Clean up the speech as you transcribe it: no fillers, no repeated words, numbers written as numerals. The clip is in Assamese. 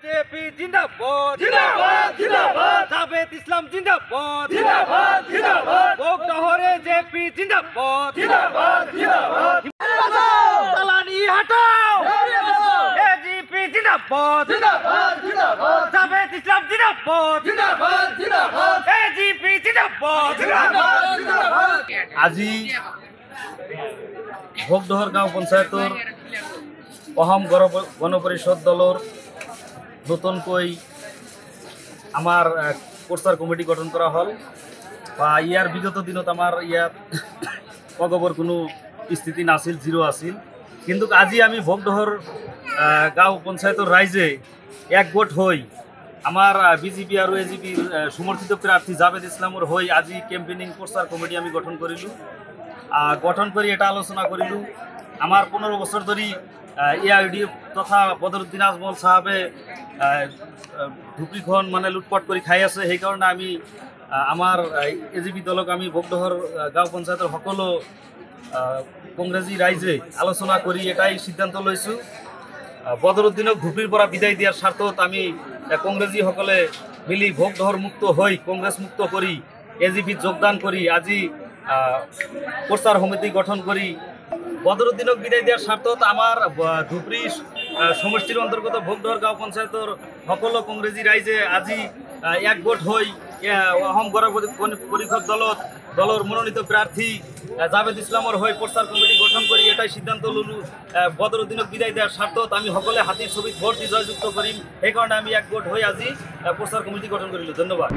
জেপি জিন্দাবাদ জিন্দাবাদ জিন্দাবাদ জাবেদ ইসলাম জিন্দাবাদ জিন্দাবাদ জিন্দাবাদ ভোগদহরে জেপি জিন্দাবাদ জিন্দাবাদ জিন্দাবাদ চালানি হটাও এজিপি জিন্দাবাদ জিন্দাবাদ জিন্দাবাদ জাবেদ ইসলাম জিন্দাবাদ জিন্দাবাদ জিন্দাবাদ এজিপি জিন্দাবাদ জিন্দাবাদ জিন্দাবাদ আজি ভোগদহর গাঁও পঞ্চায়তৰ অহম গণ পৰিষদ দলৰ নতুনকৈ আমাৰ কোৰ্চাৰ কমিটি গঠন কৰা হ'ল বা ইয়াৰ বিগত দিনত আমাৰ ইয়াত অগবৰ কোনো স্থিতি নাছিল, জিৰো আছিল। কিন্তু আজি আমি ভোগদহৰ গাঁও পঞ্চায়তৰ ৰাইজে একগোট হৈ আমাৰ বিজেপি আৰু এজিপিৰ সমৰ্থিত প্ৰাৰ্থী জাবেদ ইছলামৰ হৈ আজি কেম্পেইনিং কোৰ্চাৰ কমিটি আমি গঠন কৰিলোঁ। গঠন কৰি এটা আলোচনা কৰিলোঁ। আমাৰ 15 বছৰ ধৰি এআইইউডিএফ তথা বদৰুদ্দিন আজমল সাহেবে ধুপড়িখন মানে লুটপাট কৰি খাই আছে। সেইকাৰণে আমি আমাৰ এজিপি দলক আমি ভোগদহৰ গাঁও পঞ্চায়তৰ সকলো কংগ্ৰেছী ৰাইজে আলোচনা কৰি এটাই সিদ্ধান্ত লৈছোঁ, বদৰুদ্দিনক ধুপড়িৰ পৰা বিদায় দিয়াৰ স্বাৰ্থত আমি কংগ্ৰেছীসকলে মিলি ভোগদহৰ মুক্ত হৈ কংগ্ৰেছ মুক্ত কৰি এজিপিত যোগদান কৰি আজি কোৰ্চাৰ সমিতি গঠন কৰি বদৰুদ্দিনক বিদায় দিয়াৰ স্বাৰ্থত আমাৰ ধুপড়ি সমষ্টিৰ অন্তৰ্গত ভোগদহৰ গাঁও পঞ্চায়তৰ সকলো কংগ্ৰেছী ৰাইজে আজি একগোট হৈ অসম গণ পৰিষদ দলৰ মনোনীত প্ৰাৰ্থী জাবেদ ইছলামৰ হৈ কোৰ্চাৰ কমিটি গঠন কৰি এটাই সিদ্ধান্ত ল'লোঁ, বদৰুদ্দিনক বিদায় দিয়াৰ স্বাৰ্থত আমি সকলোৱে হাতীৰ ছবিত ভোট দি জয়যুক্ত কৰিম। সেইকাৰণে আমি একগোট হৈ আজি কোৰ্চাৰ কমিটি গঠন কৰিলোঁ। ধন্যবাদ।